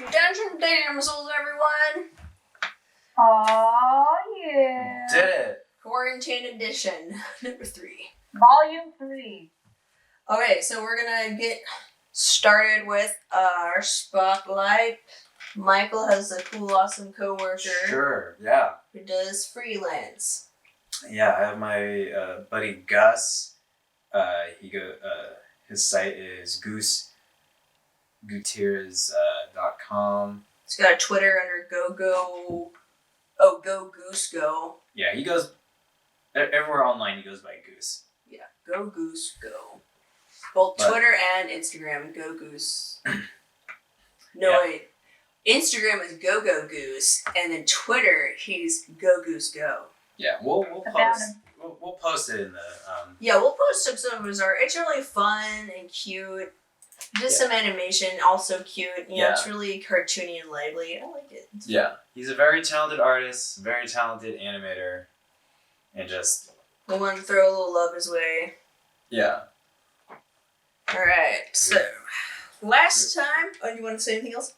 Gundrick the Damsels, everyone! Oh yeah. Did it. Quarantine edition, number 3. Volume 3. Okay, so we're gonna get started with our spotlight. Michael has a cool, awesome coworker. Sure, yeah. Who does freelance. Yeah, I have my buddy Gus. His site is gustavogutierrezjr.com. He's got a Twitter under Go Goose Go. Yeah, he goes everywhere online. He goes by Goose. Yeah, Go Goose Go. Both Twitter and Instagram, Go Goose. Wait. Instagram is Go Goose, and then Twitter he's Go Goose Go. Yeah, we'll post it in the Yeah, we'll post up some of his art. It's really fun and cute. Just some animation, also cute. You know, it's really cartoony and lively. I like it. Yeah, he's a very talented artist, very talented animator, and just we want to throw a little love his way. Yeah. All right. So last time, you want to say anything else?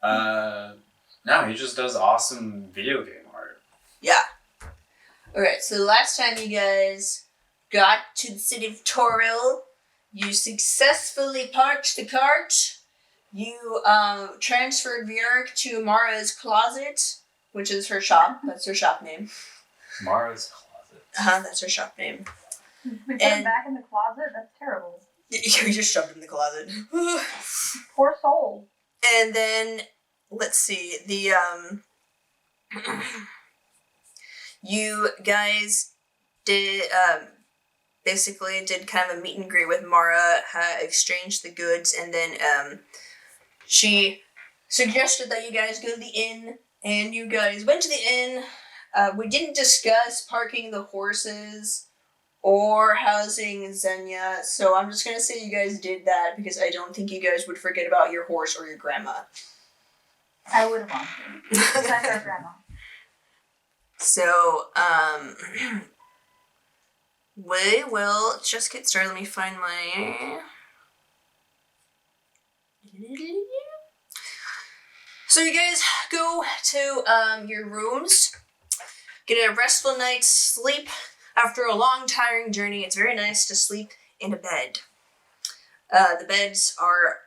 No, he just does awesome video game art. Yeah. Alright, so the last time you guys got to the city of Toril, you successfully parked the cart. You transferred Björk to Mara's closet, which is her shop. That's her shop name. Mara's closet. That's her shop name. We put him back in the closet? That's terrible. You just shoved him in the closet. Poor soul. And then, let's see, you guys did, basically did kind of a meet and greet with Mara, exchanged the goods, and then, she suggested that you guys go to the inn, and you guys went to the inn. We didn't discuss parking the horses or housing Xenia, so I'm just gonna say you guys did that because I don't think you guys would forget about your horse or your grandma. I would want to. That's our grandma. So, we will just get started. Let me find my... So you guys go to your rooms, get a restful night's sleep. After a long, tiring journey, it's very nice to sleep in a bed. The beds are...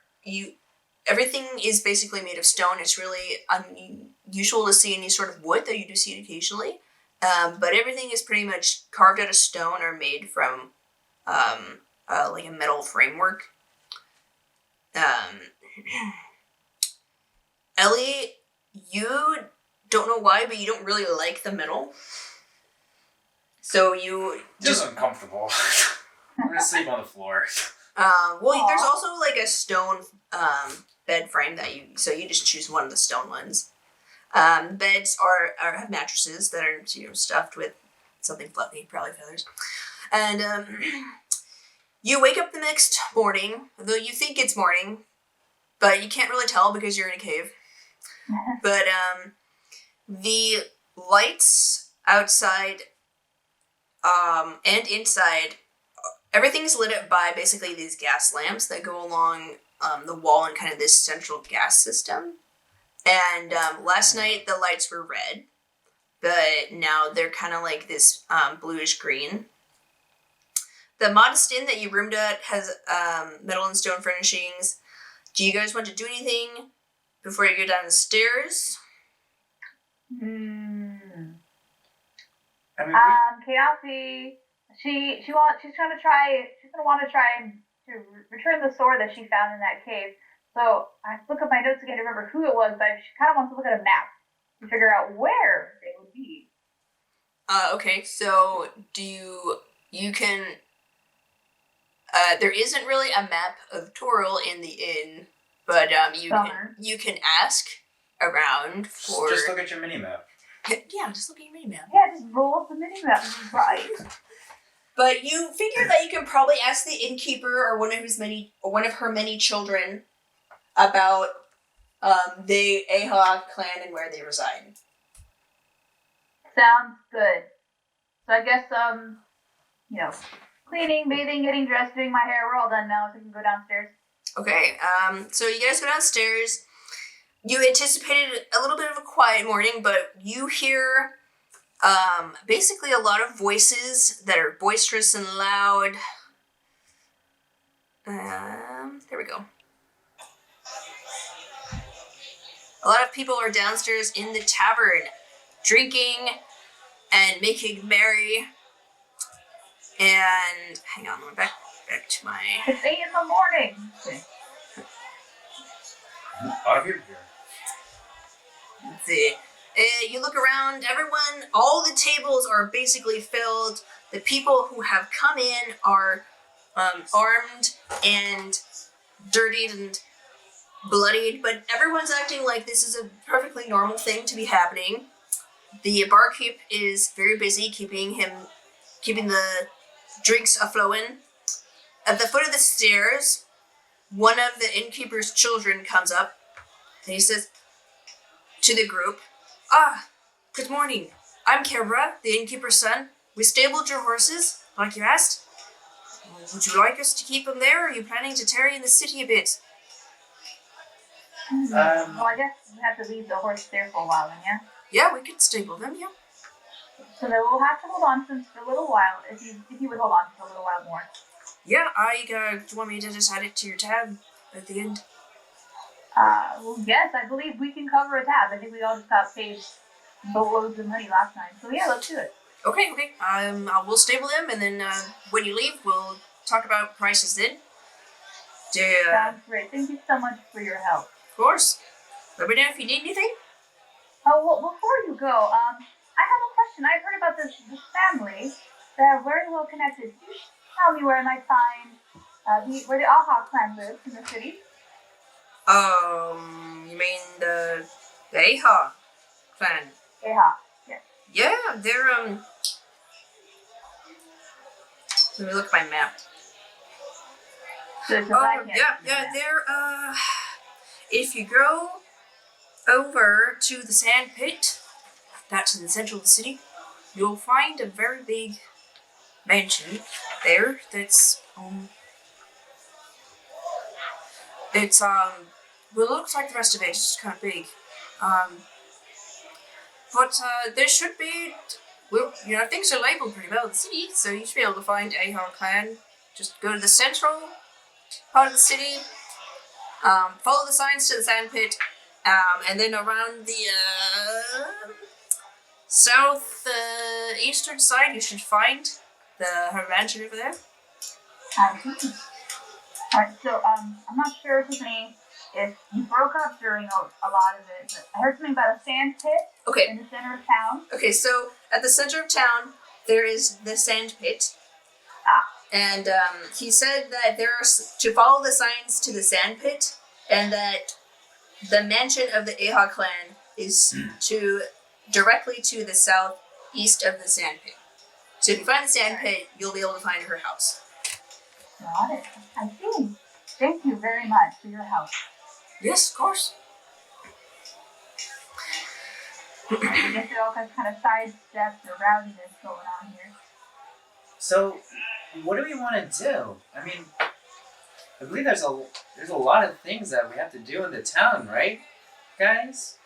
Everything is basically made of stone. It's really unusual to see any sort of wood, though you do see it occasionally. But everything is pretty much carved out of stone or made from like a metal framework. Ellie, you don't know why, but you don't really like the metal. So you just uncomfortable. I'm gonna sleep on the floor. There's also like a stone bed frame that you just choose one of the stone ones. Beds have mattresses that are stuffed with something fluffy, probably feathers. And you wake up the next morning, though you think it's morning, but you can't really tell because you're in a cave. But the lights outside and inside, everything's lit up by basically these gas lamps that go along the wall in kind of this central gas system. And last night the lights were red, but now they're kind of like this bluish green. The modest inn that you roomed at has metal and stone furnishings. Do you guys want to do anything before you go down the stairs? Keyanthi, she's gonna want to try to return the sword that she found in that cave. So I look at my notes again to remember who it was, but she kind of wants to look at a map to figure out where they would be. Okay, so you can, there isn't really a map of Toril in the inn, but you can ask around for... Just look at your mini-map. Yeah, just look at your mini-map. Yeah, just roll up the mini-map, right? But you figure that you can probably ask the innkeeper or one of her many children about the Aha clan and where they reside. Sounds good. So I guess cleaning, bathing, getting dressed, doing my hair, we're all done now, so we can go downstairs. Okay, so you guys go downstairs. You anticipated a little bit of a quiet morning, but you hear basically a lot of voices that are boisterous and loud. There we go. A lot of people are downstairs in the tavern, drinking and making merry. And hang on, we're back to my. It's 8 in the morning. Out of here. You look around, everyone, all the tables are basically filled. The people who have come in are armed and dirtied and bloodied, but everyone's acting like this is a perfectly normal thing to be happening. The barkeep is very busy keeping the drinks a-flowing. At the foot of the stairs, one of the innkeeper's children comes up and he says to the group, good morning. I'm Kebra, the innkeeper's son. We stabled your horses, like you asked. Would you like us to keep them there, or are you planning to tarry in the city a bit? Well, I guess we have to leave the horse there for a while then, yeah? Yeah, we could stable them, yeah. So then we'll have to hold on to them for a little while, if you would hold on for a little while more. Yeah, do you want me to just add it to your tab at the end? Well, yes, I believe we can cover a tab. I think we all just got paid boatloads of money last time. So yeah, let's do it. Okay. We'll stable them, and then when you leave, we'll talk about prices then. Sounds great. Thank you so much for your help. Of course. Let me know if you need anything. Oh, well, before you go, I have a question. I've heard about this family. They're very well connected. Can you tell me where I might find where the Aha clan lives in the city? You mean the Aha clan? Aha, yes. Yeah, they're let me look at my map. They're if you go over to the sand pit, that's in the center of the city, you'll find a very big mansion there that's it's well, it looks like the rest of it, it's just kind of big. But there should be, well, things are labeled pretty well in the city, so you should be able to find Ahar clan. Just go to the central part of the city, follow the signs to the sand pit, and then around the south eastern side, you should find her mansion over there. Alright, so I'm not sure, Tiffany, if you broke up during a lot of it, but I heard something about a sand pit in the center of town. Okay, so at the center of town, there is the sand pit. And he said that there are to follow the signs to the sand pit, and that the mansion of the Aha clan is directly to the southeast of the sand pit. So if you find the sand pit, you'll be able to find her house. Got it. I see. Thank you very much for your help. Yes, of course. I guess it all kind of sidesteps the rowdiness going on here. So, what do we want to do? I mean, I believe there's a lot of things that we have to do in the town, right, guys?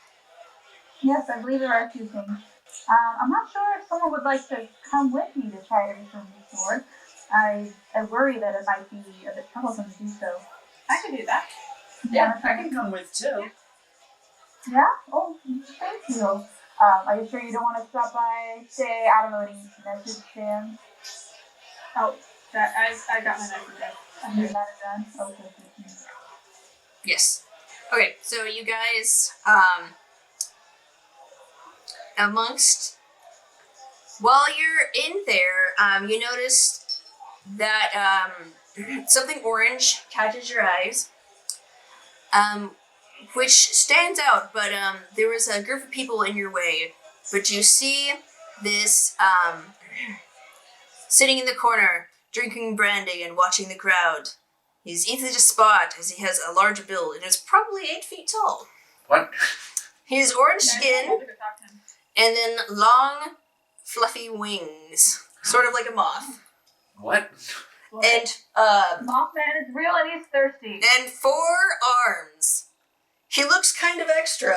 Yes, I believe there are a few things. I'm not sure if someone would like to come with me to try to return the sword. I worry that it might be a bit troublesome to do so. I can do that. Yeah, I can come with too. Yeah? Oh, thank you. Are you sure you don't want to stop by, say, I don't know, any message stand? Oh, I got my message. You're not done? Okay. Yes. Okay, so you guys, while you're in there, you notice that something orange catches your eyes, which stands out, but there was a group of people in your way, but you see this sitting in the corner, drinking brandy and watching the crowd. He's easy to spot as he has a large build and is probably 8 feet tall. What? He has orange skin and then long, fluffy wings, sort of like a moth. What? And Mothman is real and he's thirsty. and 4 arms. He looks kind of extra,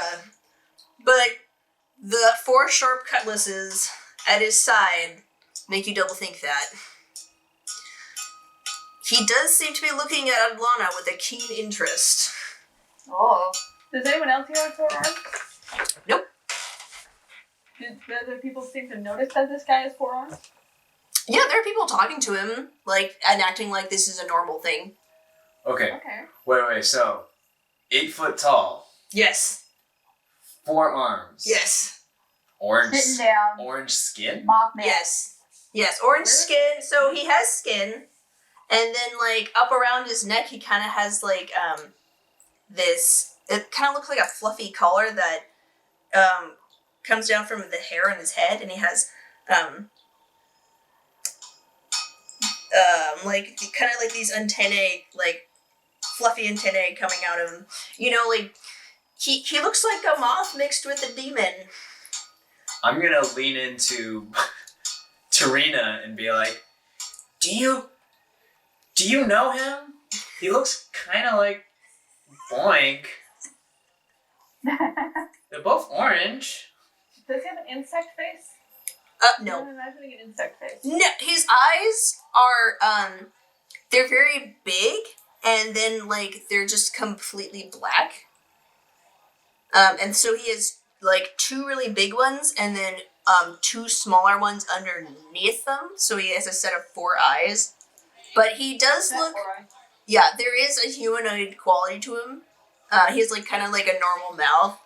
but the 4 sharp cutlasses at his side make you double think that. He does seem to be looking at Adlanna with a keen interest. Oh. Does anyone else here have 4 arms? Nope. Did the other people seem to notice that this guy has 4 arms? Yeah, there are people talking to him, and acting like this is a normal thing. Okay. Okay. Wait. So, 8 foot tall, Yes. 4 arms. Yes. Sitting down. Orange skin. Mothman. Yes. Yes, orange skin. So he has skin. And then, up around his neck, he kind of has, this... It kind of looks like a fluffy collar that comes down from the hair on his head. And he has, kind of these antennae, fluffy antennae coming out of him. You know, he looks like a moth mixed with a demon. I'm gonna lean into Tarina and be like, Do you know him? He looks kind of like Boink. They're both orange. Does he have an insect face? No. I'm imagining an insect face. No, his eyes are, they're very big, and then, they're just completely black. And so he has, 2 really big ones, and then, 2 smaller ones underneath them, so he has a set of 4 eyes. But he does look... Yeah, there is a humanoid quality to him. He has, kind of a normal mouth.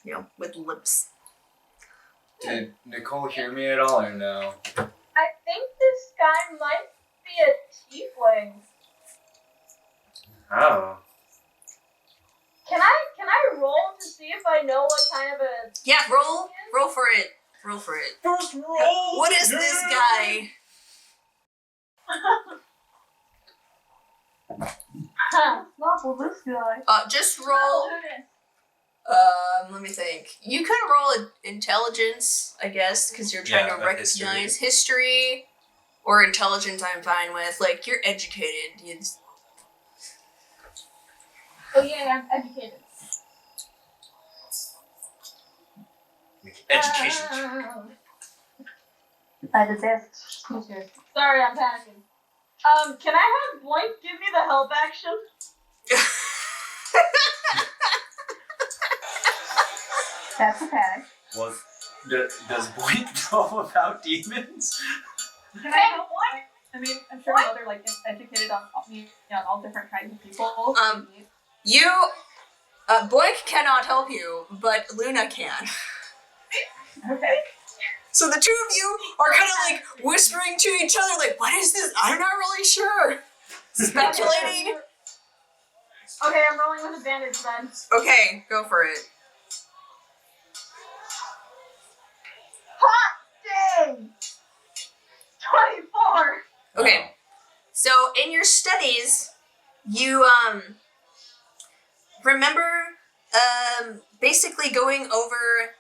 You know, with lips. Did Nicole hear me at all or no? I think this guy might be a tiefling. Oh. Can I roll to see if I know what kind of a... Yeah, roll for it. Roll for it. First roll! What is this guy? Not for this guy. Just roll. Let me think. You could roll intelligence, I guess, because you're trying to but recognize history. Or intelligence I'm fine with. You're educated. Oh yeah, I'm educated. Education. I detest teachers. Sorry, I'm panicking. Can I have Blank give me the help action? That's a panic. Well, does Boink know about demons? Can I help one? I mean, I'm sure my mother educated on all different kinds of people. Boink cannot help you, but Luna can. Okay. So the 2 of you are kind of whispering to each other, what is this? I'm not really sure. Speculating. Okay, I'm rolling with advantage then. Okay, go for it. Hot dang! 24! Okay. So in your studies, you remember basically going over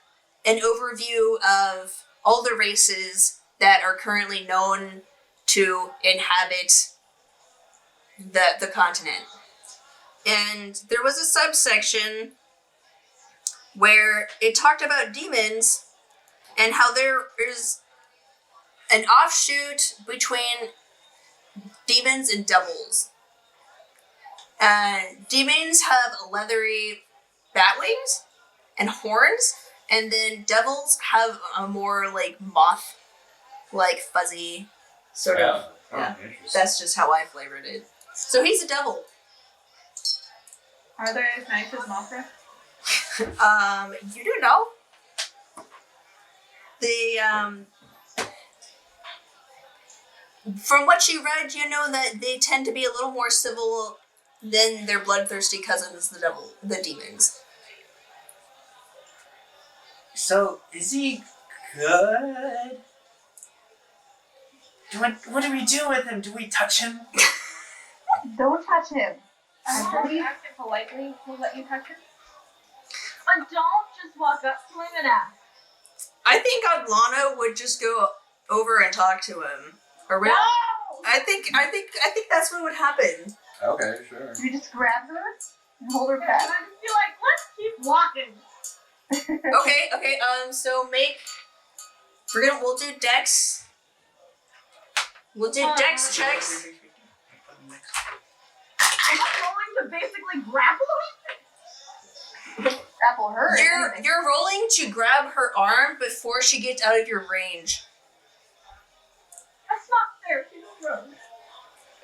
an overview of all the races that are currently known to inhabit the continent. And there was a subsection where it talked about demons and how there is an offshoot between demons and devils. Demons have leathery bat wings and horns, and then devils have a more moth, fuzzy sort of. Yeah, that's just how I flavored it. So he's a devil. Are they as nice as Mothra? You do know. They from what you read, you know that they tend to be a little more civil than their bloodthirsty cousins, the demons. So, is he good? What do we do with him? Do we touch him? Don't touch him. I'm sure he acted politely. He'll let you touch him. And don't just walk up to him and ask. I think Adlanna would just go over and talk to him. A real? I think that's what would happen. Okay, sure. You just grab her and hold her back. And I just be like, let's keep walking. Okay. So we'll do dex. We'll do dex checks. Am I going to basically grapple Grapple her. You're rolling to grab her arm before she gets out of your range. That's not fair. She's a rogue.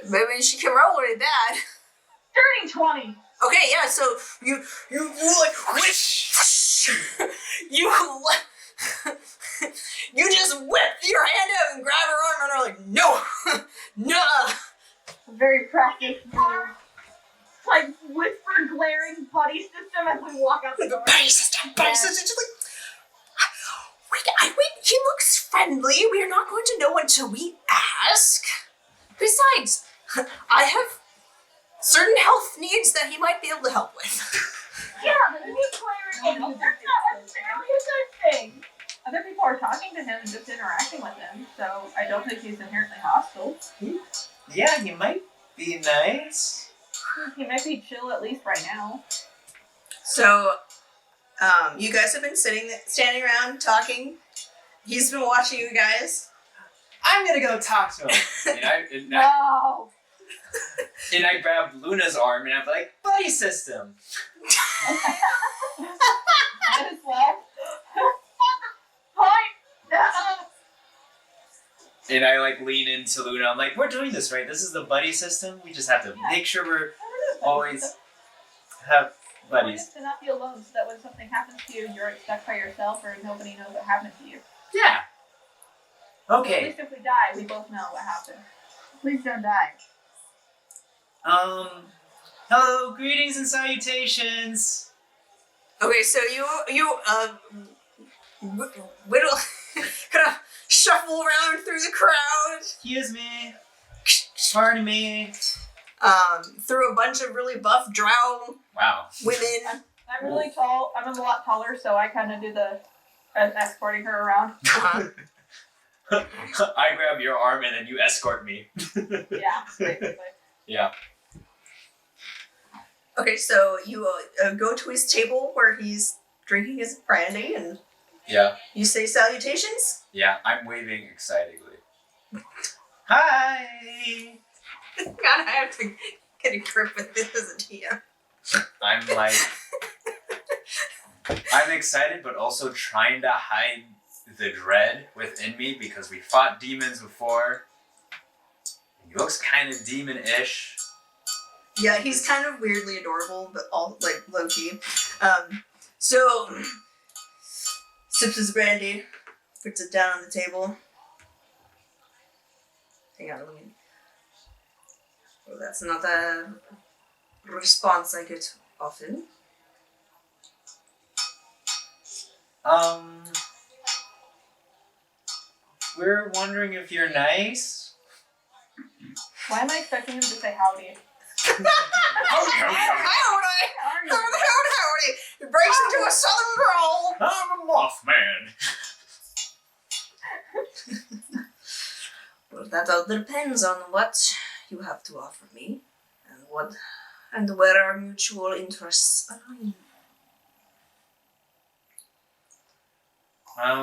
Maybe she can roll really bad. Dirty 20. Okay, yeah. So you like you just whip your hand out and grab her arm and are like, no, nuh-uh. Very practiced move. Like whisper glaring buddy system as we walk out the door. Buddy system, just like, wait, he looks friendly. We are not going to know until we ask. Besides, I have certain health needs that he might be able to help with. Yeah, the new player, that's not necessarily a good thing. Other people are talking to him and just interacting with him, so I don't think he's inherently hostile. Yeah, he might be nice. He might be chill at least right now. So, you guys have been standing around talking. He's been watching you guys. I'm gonna go talk to him. No. And I grab Luna's arm and I'm like, buddy system. Might as well. And I like lean into Luna. I'm like, we're doing this right. This is the buddy system. We just have to make sure we're always have The point buddies. is to not be alone, so that when something happens to you, you're stuck by yourself or nobody knows what happened to you. Yeah. At Okay. least if we die, we both know what happened. Please don't die. Hello, greetings and salutations. Okay, so you whittle, kind of shuffle around through the crowd. Excuse me. Pardon me. Through a bunch of really buff drow Wow. women. I'm really tall. I'm a lot taller, so I kind of do the escorting her around. I grab your arm and then you escort me. Yeah, basically. Yeah. Okay, so you go to his table where he's drinking his brandy, and Yeah. you say salutations. Yeah. I'm waving excitedly. Hi. God, I have to get a grip with this as a DM. I'm like, I'm excited, but also trying to hide the dread within me because we fought demons before. He looks kind of demon-ish. Yeah, he's kind of weirdly adorable, but all like low key. So sips his brandy, puts it down on the table. Hang on, let me. Well, that's not a response I get often. We're wondering if you're nice. Why am I expecting him to say howdy? Howdy! Howdy! It breaks into a southern drawl. I'm a Mothman. Well, that all depends on what you have to offer me, and where our mutual interests align.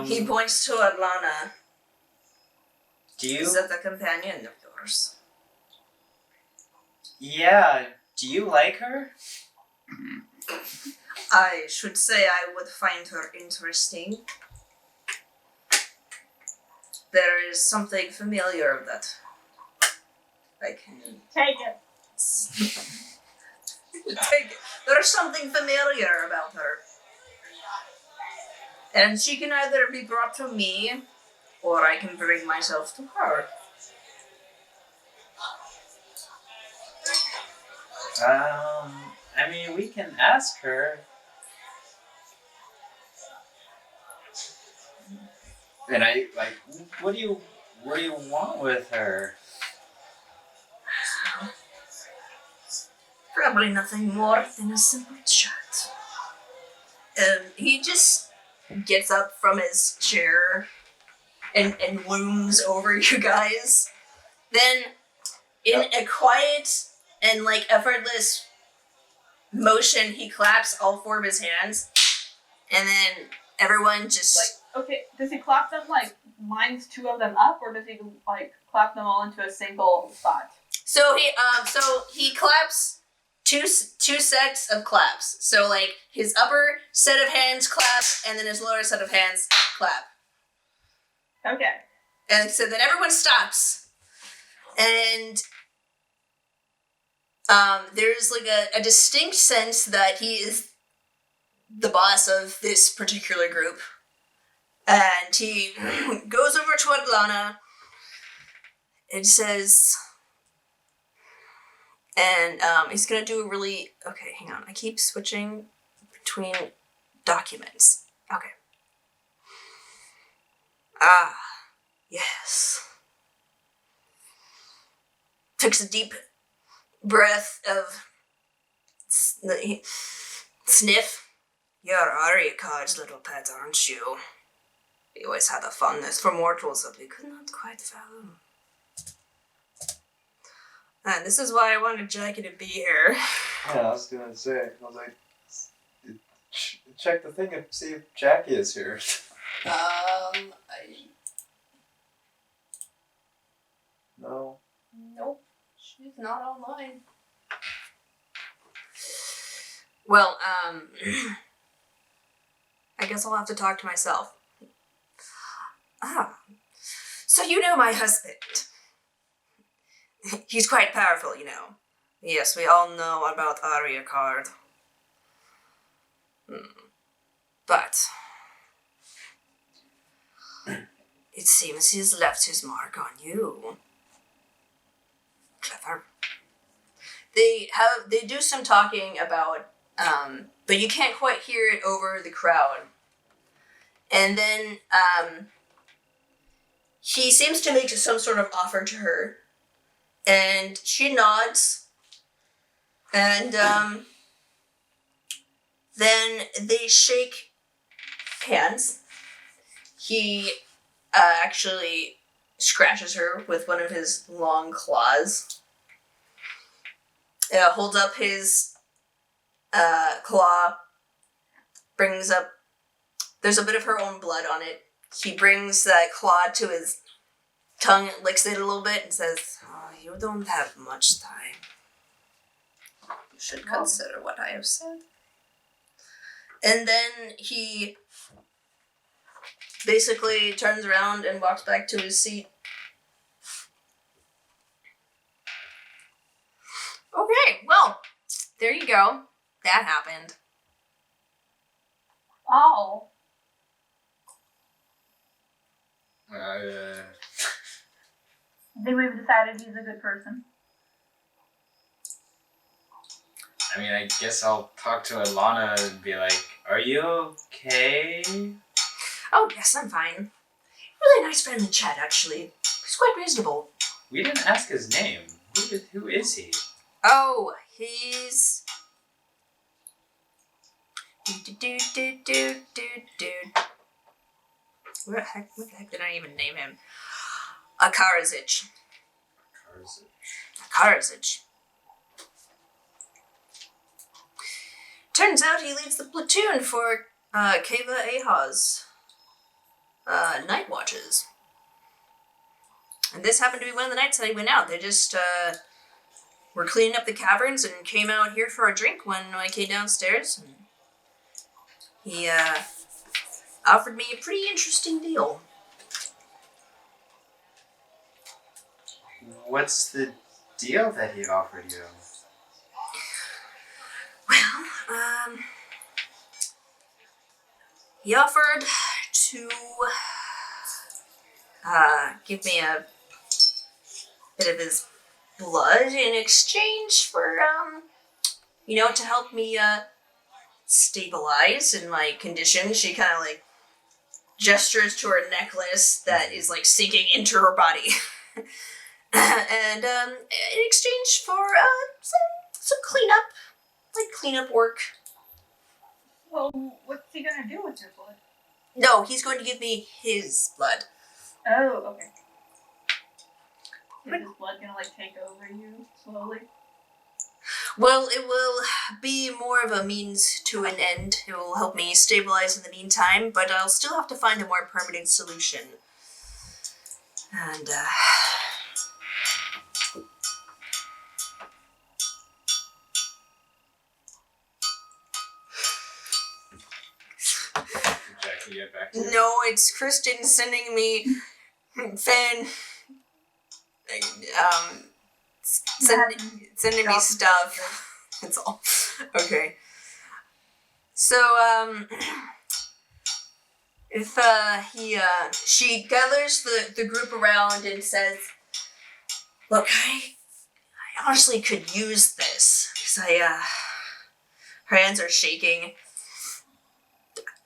He points to Adlanna. Do you? Is that a companion of yours? Yeah. Do you like her? I should say I would find her interesting. There is something familiar that I can Take it. take it. There's something familiar about her. And she can either be brought to me, or I can bring myself to her. I mean, we can ask her. And I like, what do you want with her? Probably nothing more than a simple chat. He just gets up from his chair and looms over you guys. Then, in a quiet and like effortless motion, he claps all 4 of his hands, and then everyone just Like, okay, does he clap them like lines 2 of them up, or does he like clap them all into a single spot? so he claps two sets of claps. So like his upper set of hands clap, and then his lower set of hands clap. Okay. And so then everyone stops, and there's like a distinct sense that he is the boss of this particular group. And he goes over to Adlanna and says, and he's gonna do a really, okay, hang on, I keep switching between documents. Okay. Ah, yes. Takes a deep breath of sniff. You're Ariakard's little pet, aren't you? We always had a fondness for mortals that we could not quite fathom. And this is why I wanted Jackie to be here. Yeah, I was gonna say, I was like, check the thing and see if Jackie is here. No. Nope, she's not online. Well, I guess I'll have to talk to myself. Ah, so you know my husband. He's quite powerful, you know. Yes, we all know about Ariakard. But it seems he's left his mark on you. Clever. They do some talking about, but you can't quite hear it over the crowd. And then he seems to make some sort of offer to her, and she nods. And then they shake hands. He actually scratches her with one of his long claws. Holds up his claw, brings up, there's a bit of her own blood on it. He brings that claw to his tongue, licks it a little bit, and says, "Oh, you don't have much time. You should consider what I have said." And then he basically turns around and walks back to his seat. Okay, well, there you go. That happened. Oh. I think we've decided he's a good person. I mean, I guess I'll talk to Adlanna and be like, "Are you okay?" Oh, yes, I'm fine. Really nice friendly chat, actually. He's quite reasonable. We didn't ask his name. Who is he? Oh, he's... What the heck did I even name him? Akarazich. Akarazich. Turns out he leads the platoon for Keva Ahaz night watches. And this happened to be one of the nights that he went out. They just were cleaning up the caverns and came out here for a drink when I came downstairs. And he offered me a pretty interesting deal. What's the deal that he offered you? Well, he offered to give me a bit of his blood in exchange for, to help me stabilize in my condition. She kind of like gestures to her necklace that is like sinking into her body. And in exchange for some cleanup work. Well, what's he gonna do with your blood? No, he's going to give me his blood. Oh, okay. Is his blood gonna like take over you slowly? Well, it will be more of a means to an end. It will help me stabilize in the meantime, but I'll still have to find a more permanent solution. And, Jackie, get back to you. no, it's Kristin sending me sending me stuff. That's all. Okay. So, if, she gathers the group around and says, look, I honestly could use this, because her hands are shaking.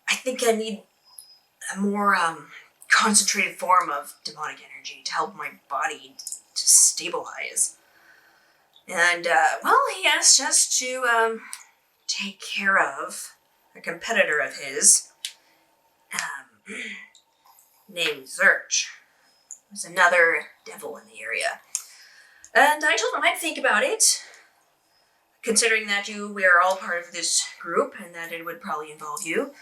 I think I need a more, concentrated form of demonic energy to help my body to stabilize. And, he asked us to, take care of a competitor of his, named Zerj. There's another devil in the area. And I told him I'd think about it, considering that we are all part of this group and that it would probably involve you.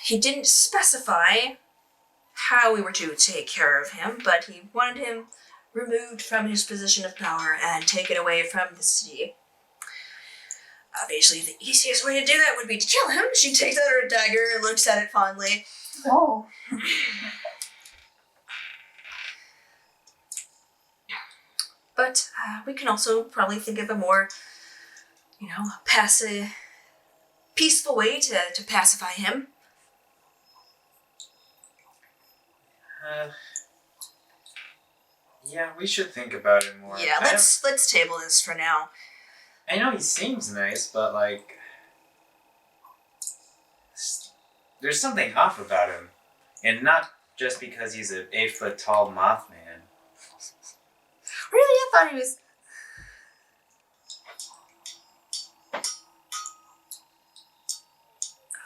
He didn't specify how we were to take care of him, but he wanted him removed from his position of power and taken away from the city. Obviously, the easiest way to do that would be to kill him. She takes out her dagger and looks at it fondly. Oh. But we can also probably think of a more, peaceful way to pacify him. Yeah, we should think about it more. Yeah, let's table this for now. I know he seems nice, but like, there's something off about him, and not just because he's an 8-foot tall Mothman. Really, I thought he was.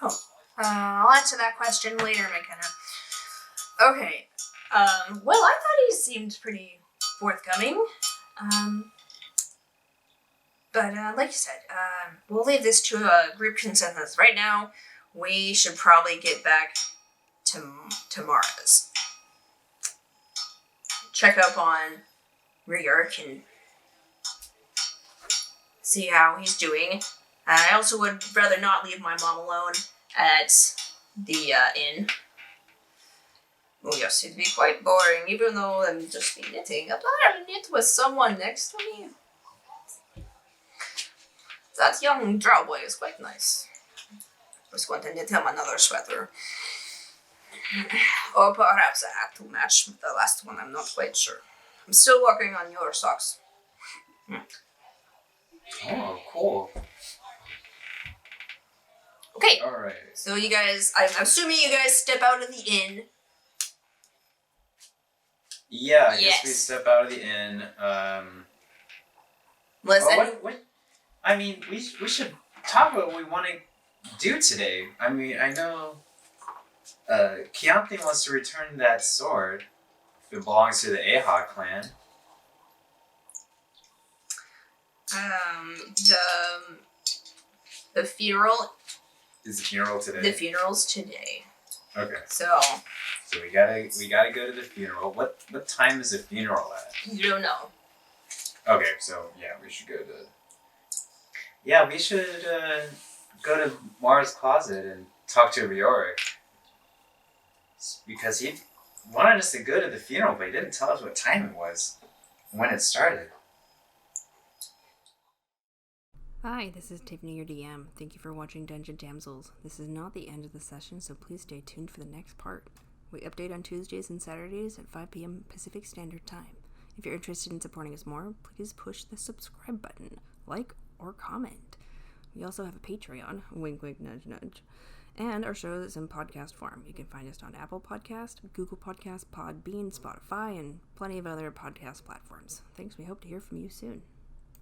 Oh, I'll answer that question later, Mckenna. Okay. Well, I thought he seemed pretty forthcoming. But like you said, we'll leave this to a group consensus. Right now, we should probably get back to Mara's. Check up on Ryurk and see how he's doing. I also would rather not leave my mom alone at the inn. Oh yes, it'd be quite boring, even though I'm just knitting. I'd rather knit with someone next to me. That young drow boy is quite nice. I was going to knit him another sweater. Or perhaps a hat to match with the last one, I'm not quite sure. I'm still working on your socks. Oh, cool. Okay, Alright. so you guys, I'm assuming you guys step out of the inn. Yeah, I guess Yes. we step out of the inn. Listen, What? I mean, we should talk about what we want to do today. I mean, I know Keyanthi wants to return that sword. If it belongs to the Aha clan. the funeral, Is the funeral today? the funeral's today. Okay. So, So we gotta go to the funeral. What time is the funeral at? you don't know. Okay, so yeah, we should go to. Yeah, we should go to Mara's closet and talk to Ryurk. Because he wanted us to go to the funeral, but he didn't tell us what time it was, when it started. Hi, this is Tiffany, your DM. Thank you for watching Dungeon Damsels. This is not the end of the session, so please stay tuned for the next part. We update on Tuesdays and Saturdays at 5 p.m. Pacific Standard Time. If you're interested in supporting us more, please push the subscribe button, like, or comment. We also have a Patreon, wink wink nudge nudge, and our show is in podcast form. You can find us on Apple Podcast, Google Podcast, Podbean, Spotify, and plenty of other podcast platforms. Thanks, we hope to hear from you soon.